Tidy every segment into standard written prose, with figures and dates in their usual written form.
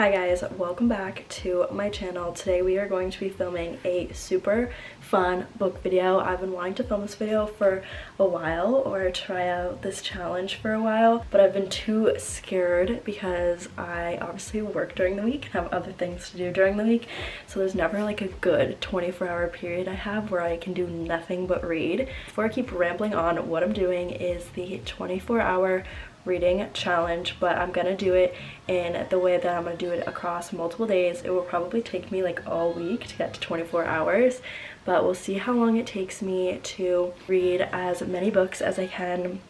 Hi guys, welcome back to my channel. Today we are going to be filming a super fun book video. I've been wanting to film this video for a while, or try out this challenge for a while, but I've been too scared because I obviously work during the week and have other things to do during the week, so there's never like a good 24-hour period I have where I can do nothing but read. Before I keep rambling on, what I'm doing is the 24-hour reading challenge, but I'm gonna do it in the way that I'm gonna do it across multiple days. It will probably take me like all week to get to 24 hours, but we'll see how long it takes me to read as many books as I can,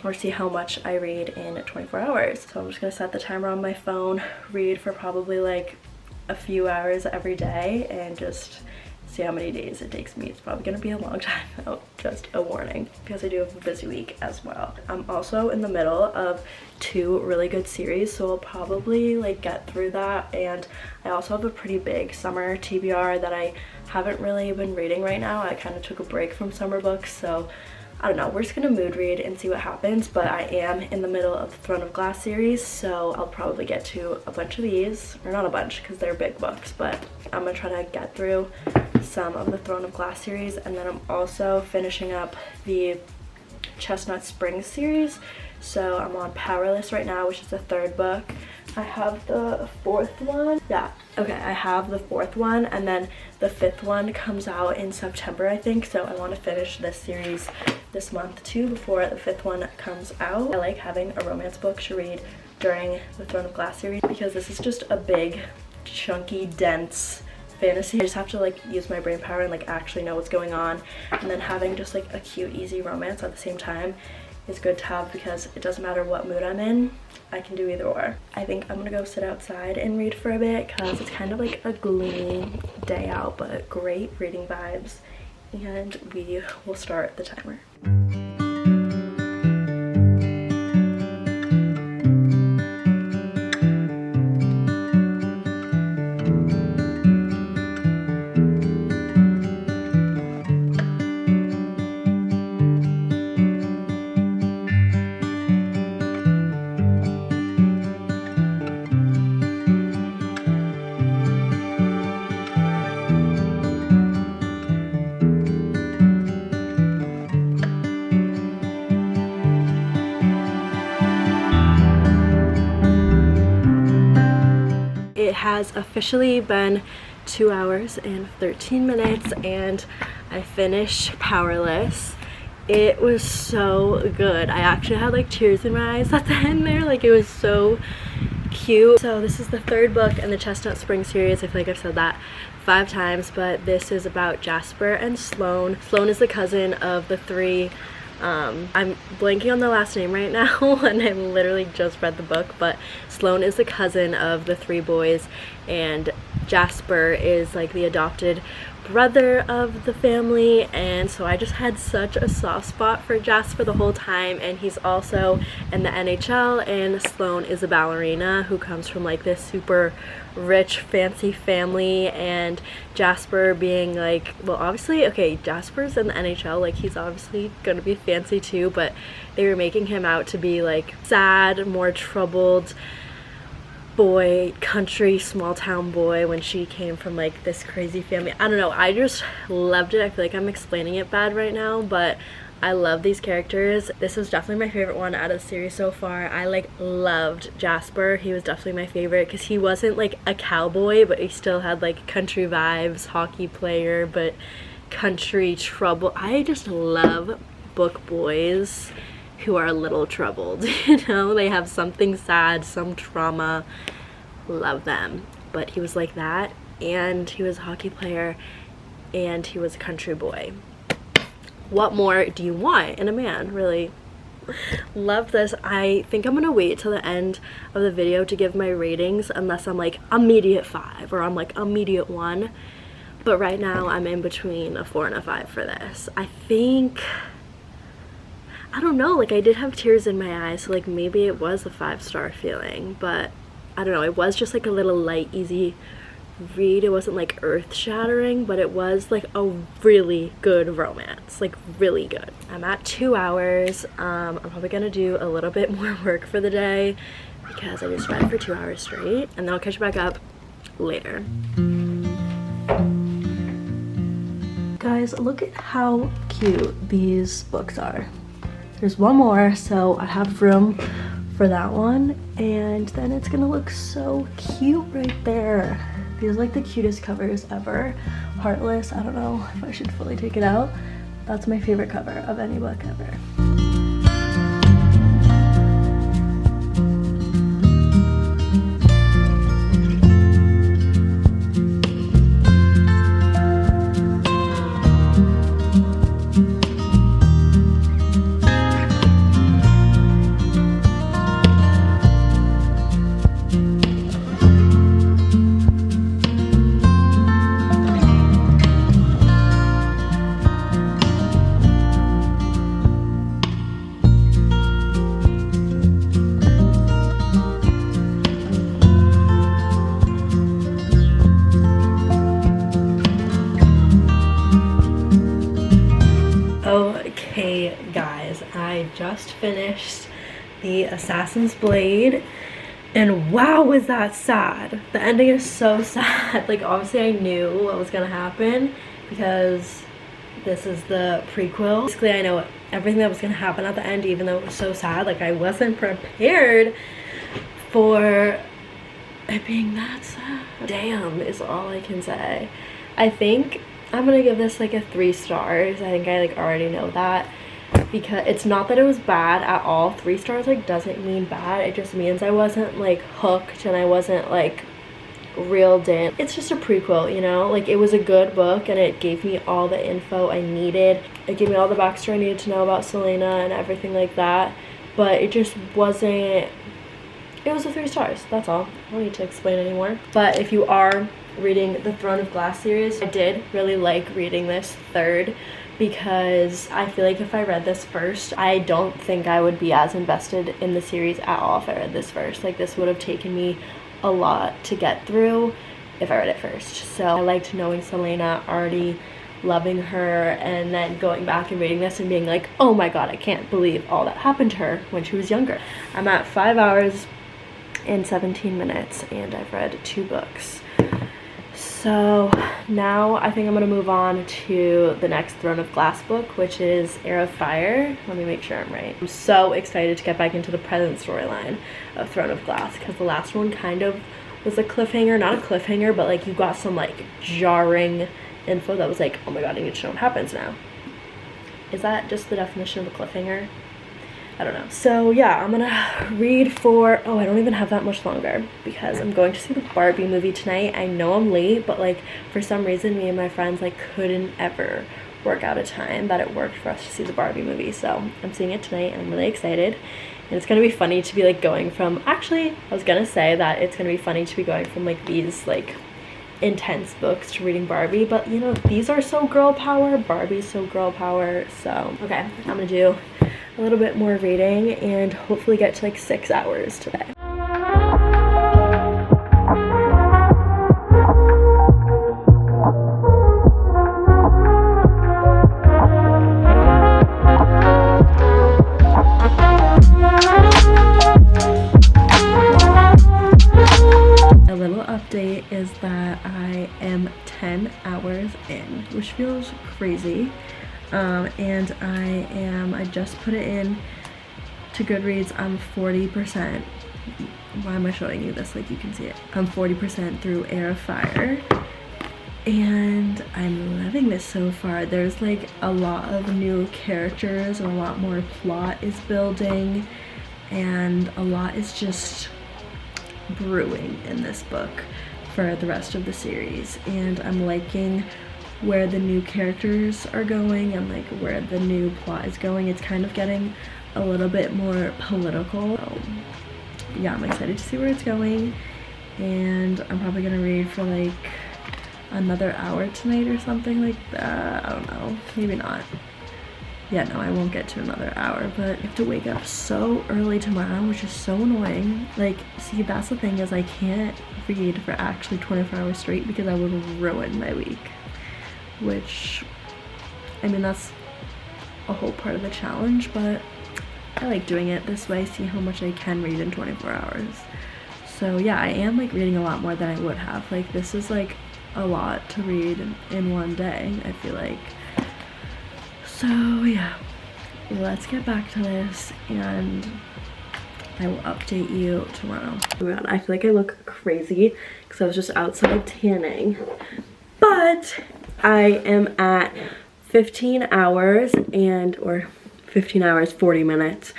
or see how much I read in 24 hours. So I'm just gonna set the timer on my phone, read for probably like a few hours every day, and just see how many days it takes me. It's probably gonna be a long time though, just a warning, because I do have a busy week as well. I'm also in the middle of 2 really good series, so I'll probably like get through that, and I also have a pretty big summer TBR that I haven't really been reading right now. I kind of took a break from summer books, so I don't know, we're just gonna mood read and see what happens, but I am in the middle of the Throne of Glass series, so I'll probably get to a bunch of these, or not a bunch because they're big books, but I'm gonna try to get through some of the Throne of Glass series. And then I'm also finishing up the Chestnut Springs series, so I'm on Powerless right now, which is the 3rd book. I have the 4th one. Yeah, okay, I have the 4th one, and then the 5th one comes out in September, I think, so I want to finish this series this month too before the 5th one comes out. I like having a romance book to read during the Throne of Glass series because this is just a big, chunky, dense fantasy. I just have to like use my brain power and like actually know what's going on, and then having just like a cute, easy romance at the same time is good to have, because it doesn't matter what mood I'm in, I can do either or. I think I'm gonna go sit outside and read for a bit because it's kind of like a gloomy day out, but great reading vibes, and we will start the timer. It has officially been 2 hours and 13 minutes and I finished Powerless. It was so good. I actually had like tears in my eyes at the end there, like it was so cute. So this is the 3rd book in the Chestnut Springs series. I feel like I've said that 5 times, but this is about Jasper and Sloane. Sloane is the cousin of the 3. I'm blanking on the last name right now and I literally just read the book, but Sloane is the cousin of the 3 boys, and Jasper is like the adopted brother of the family, and so I just had such a soft spot for Jasper the whole time. And he's also in the NHL, and Sloane is a ballerina who comes from like this super rich fancy family, and Jasper being like, well obviously, okay, Jasper's in the NHL, like he's obviously gonna be fancy too, but they were making him out to be like sad, more troubled boy, country small town boy, when she came from like this crazy family. I don't know, I just loved it. I feel like I'm explaining it bad right now, but I love these characters. This was definitely my favorite one out of the series so far. I like loved Jasper. He was definitely my favorite because he wasn't like a cowboy, but he still had like country vibes, hockey player, but country trouble. I just love book boys who are a little troubled, you know, they have something sad, some trauma. Love them. But he was like that, and he was a hockey player, and he was a country boy. What more do you want in a man, really? Love this. I think I'm gonna wait till the end of the video to give my ratings, unless I'm like immediate 5 or I'm like immediate 1, but right now I'm in between a 4 and a 5 for this. I think, I don't know, like I did have tears in my eyes, so like maybe it was a 5-star feeling, but I don't know, it was just like a little light, easy read. It wasn't like earth-shattering, but it was like a really good romance, like really good. I'm at 2 hours. I'm probably gonna do a little bit more work for the day because I just read for 2 hours straight, and then I'll catch back up later. Guys, look at how cute these books are. There's one more, so I have room for that one, and then it's gonna look so cute right there. These are like the cutest covers ever. Heartless, I don't know if I should fully take it out. That's my favorite cover of any book ever. Okay guys, I just finished the Assassin's Blade, and wow, was that sad. The ending is so sad. Like, obviously I knew what was gonna happen because this is the prequel. Basically I know everything that was gonna happen at the end, even though it was so sad. Like, I wasn't prepared for it being that sad. Damn is all I can say. I think I'm gonna give this like a 3 stars. I think I like already know that, because it's not that it was bad at all. 3 stars like doesn't mean bad. It just means I wasn't like hooked and I wasn't like reeled in. It's just a prequel, you know? Like, it was a good book and it gave me all the info I needed. It gave me all the backstory I needed to know about Selena and everything like that, but it just wasn't, it was a 3 stars, that's all. I don't need to explain anymore. But if you are reading the Throne of Glass series, I did really like reading this third, because I feel like if I read this first, I don't think I would be as invested in the series at all if I read this first. Like, this would have taken me a lot to get through if I read it first. So I liked knowing Selena, already loving her, and then going back and reading this and being like, oh my god, I can't believe all that happened to her when she was younger. I'm at 5 hours and 17 minutes and I've read 2 books. So now I think I'm gonna move on to the next Throne of Glass book, which is Heir of Fire. Let me make sure I'm right. I'm so excited to get back into the present storyline of Throne of Glass, because the last one kind of was a cliffhanger. Not a cliffhanger, but like you got some like jarring info that was like, oh my god, I need to know what happens now. Is that just the definition of a cliffhanger? I don't know. So yeah, I'm gonna read for, oh, I don't even have that much longer because I'm going to see the Barbie movie tonight. I know I'm late, but like for some reason me and my friends like couldn't ever work out a time that it worked for us to see the Barbie movie. So I'm seeing it tonight and I'm really excited. And it's gonna be funny to be like going from, actually I was gonna say that it's gonna be funny to be going from like these like intense books to reading Barbie, but you know, these are so girl power, Barbie's so girl power. So okay, I'm gonna do a little bit more reading and hopefully get to like 6 hours today. A little update is that I am 10 hours in, which feels crazy. And I just put it in to Goodreads. I'm 40%, why am I showing you this, like you can see it, I'm 40% through Heir of Fire, and I'm loving this so far. There's like a lot of new characters and a lot more plot is building, and a lot is just brewing in this book for the rest of the series, and I'm liking where the new characters are going and like where the new plot is going. It's kind of getting a little bit more political. So, yeah, I'm excited to see where it's going, and I'm probably gonna read for like another hour tonight or something like that. I don't know, maybe not. yeah, no, I won't get to another hour, but I have to wake up so early tomorrow, which is so annoying. Like, see, that's the thing, is I can't read for actually 24 hours straight because I would ruin my week, which, I mean, that's a whole part of the challenge, but I like doing it this way, see how much I can read in 24 hours. So yeah, I am like reading a lot more than I would have. Like, this is like a lot to read in one day, I feel like. So yeah, let's get back to this and I will update you tomorrow. Oh my god, I feel like I look crazy because I was just outside tanning, but I am at 15 hours or 15 hours 40 minutes,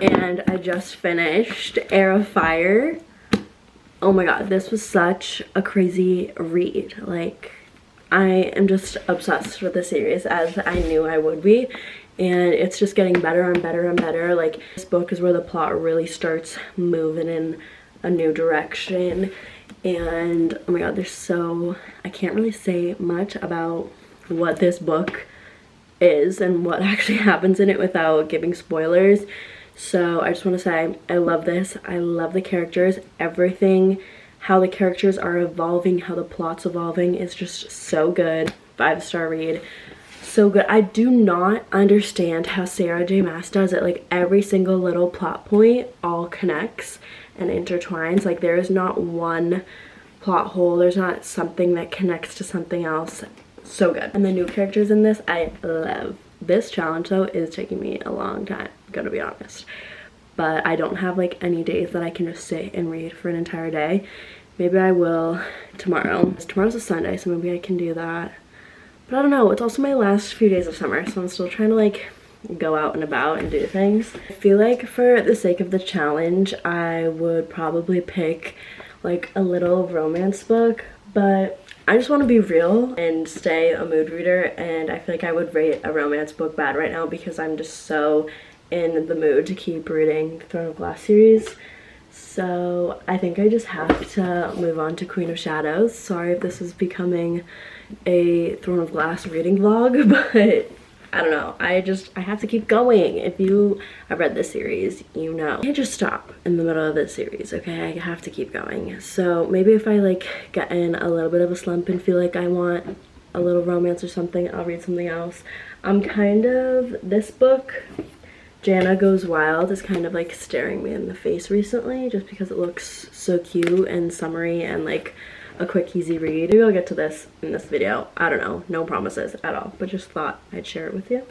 and I just finished Heir of Fire. Oh my god, this was such a crazy read. Like, I am just obsessed with the series, as I knew I would be, and it's just getting better and better and better. Like, this book is where the plot really starts moving in a new direction, and oh my god, I can't really say much about what this book is and what actually happens in it without giving spoilers. So I just want to say I love this. I love the characters, everything, how the characters are evolving, how the plot's evolving is just so good. 5-star read, so good. I do not understand how Sarah J Maas does it. Like, every single little plot point all connects and intertwines. Like, there is not one plot hole, there's not something that connects to something else. So good. And the new characters in this I love. This challenge though is taking me a long time, gonna be honest, but I don't have like any days that I can just sit and read for an entire day. Maybe I will tomorrow. Tomorrow's a Sunday, so maybe I can do that, but I don't know. It's also my last few days of summer, so I'm still trying to like go out and about and do things. I feel like for the sake of the challenge I would probably pick like a little romance book, but I just want to be real and stay a mood reader, and I feel like I would rate a romance book bad right now because I'm just so in the mood to keep reading the Throne of Glass series. So I think I just have to move on to Queen of Shadows. Sorry if this is becoming a Throne of Glass reading vlog, but I don't know. I have to keep going. If you have read this series, you know. I can't just stop in the middle of this series, okay? I have to keep going. So maybe if I like get in a little bit of a slump and feel like I want a little romance or something, I'll read something else. This book, Jana Goes Wild, is kind of like staring me in the face recently just because it looks so cute and summery and like a quick easy read. Maybe I'll get to this in this video. I don't know, no promises at all, but just thought I'd share it with you.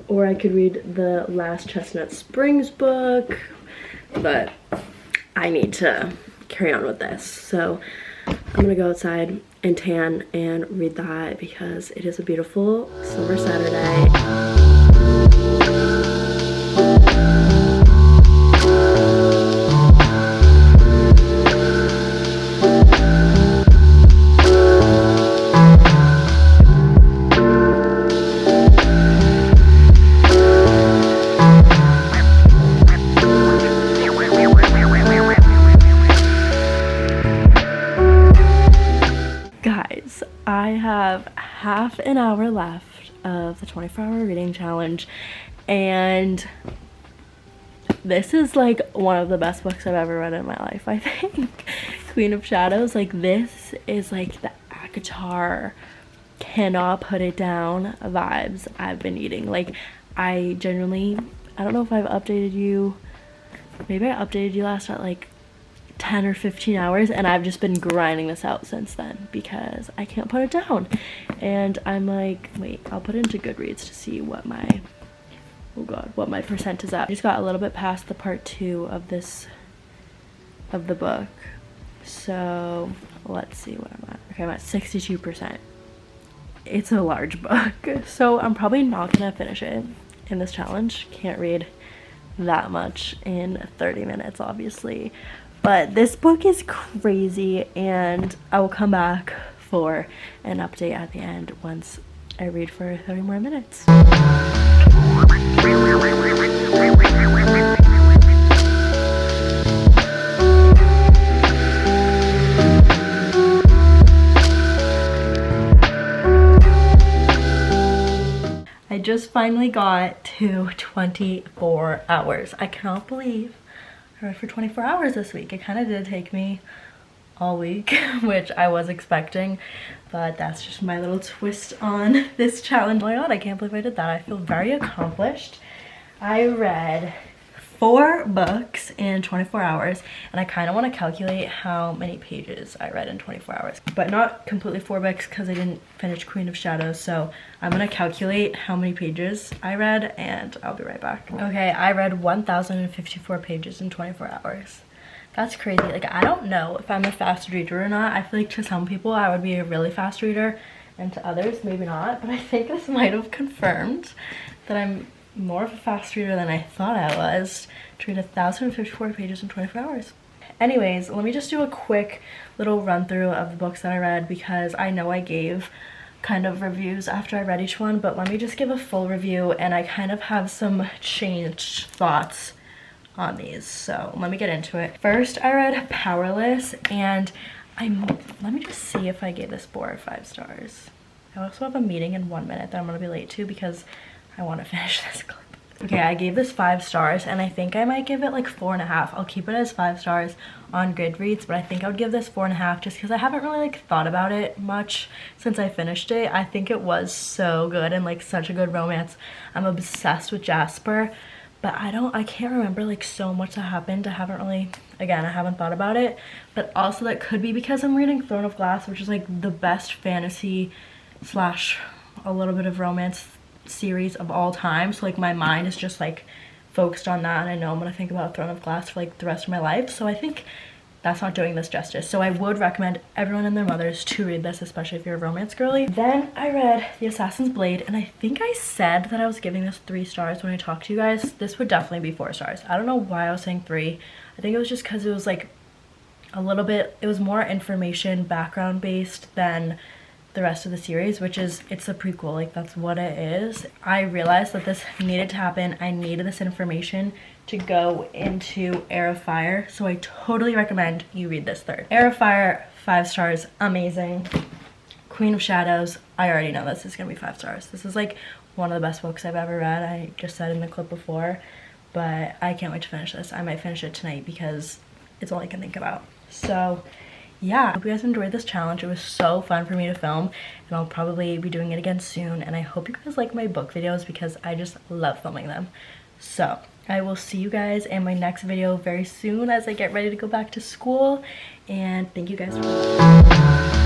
Or I could read the Last Chestnut Springs book, but I need to carry on with this. So I'm gonna go outside and tan and read that because it is a beautiful summer Saturday. Guys, I have half an hour left of the 24-hour reading challenge, and this is like one of the best books I've ever read in my life, I think. Queen of Shadows, like, this is like the ACOTAR cannot put it down vibes I've been eating. Like, I genuinely, I don't know if I've updated you, maybe I updated you last at like 10 or 15 hours, and I've just been grinding this out since then because I can't put it down. And I'm like, wait, I'll put it into Goodreads to see what my, oh god, what my percent is at. I just got a little bit past the part 2 of the book, so let's see what I'm at. Okay, I'm at 62%. It's a large book, so I'm probably not gonna finish it in this challenge. Can't read that much in 30 minutes, obviously. But this book is crazy, and I will come back for an update at the end once I read for 30 more minutes. just finally got to 24 hours. I cannot believe I read for 24 hours this week. It kind of did take me all week, which I was expecting, but that's just my little twist on this challenge. Oh my god, I can't believe I did that. I feel very accomplished. I read 4 books in 24 hours, and I kind of want to calculate how many pages I read in 24 hours, but not completely 4 books because I didn't finish Queen of Shadows. So I'm gonna calculate how many pages I read and I'll be right back. Okay, I read 1,054 pages in 24 hours. That's crazy. Like, I don't know if I'm a fast reader or not. I feel like to some people I would be a really fast reader and to others maybe not, but I think this might have confirmed that I'm more of a fast reader than I thought I was to read 1,054 pages in 24 hours. Anyways, let me just do a quick little run through of the books that I read, because I know I gave kind of reviews after I read each one, but let me just give a full review, and I kind of have some changed thoughts on these, so let me get into it. First, I read Powerless, and let me just see if I gave this 4 or 5 stars. I also have a meeting in 1 minute that I'm gonna be late to because I want to finish this clip. Okay, I gave this 5 stars, and I think I might give it like 4.5. I'll keep it as 5 stars on Goodreads, but I think I would give this 4.5 just because I haven't really like thought about it much since I finished it. I think it was so good and like such a good romance. I'm obsessed with Jasper, but I can't remember like so much that happened. I haven't thought about it, but also that could be because I'm reading Throne of Glass, which is like the best fantasy slash a little bit of romance series of all time, so like my mind is just like focused on that, and I know I'm gonna think about Throne of Glass for like the rest of my life, so I think that's not doing this justice. So I would recommend everyone and their mothers to read this, especially if you're a romance girly. Then I read The Assassin's Blade, and I think I said that I was giving this 3 stars when I talked to you guys. This would definitely be 4 stars. I don't know why I was saying 3. I think it was just because it was like a little bit, it was more information background based than the rest of the series, which is, it's a prequel, like that's what it is. I realized that this needed to happen. I needed this information to go into Heir of Fire, so I totally recommend you read this third. Heir of Fire, 5 stars, amazing. Queen of Shadows, I already know this is gonna be 5 stars. This is like one of the best books I've ever read. I just said in the clip before, but I can't wait to finish this. I might finish it tonight because it's all I can think about. So yeah, I hope you guys enjoyed this challenge. It was so fun for me to film, and I'll probably be doing it again soon, and I hope you guys like my book videos because I just love filming them. So I will see you guys in my next video very soon as I get ready to go back to school, and thank you guys for watching.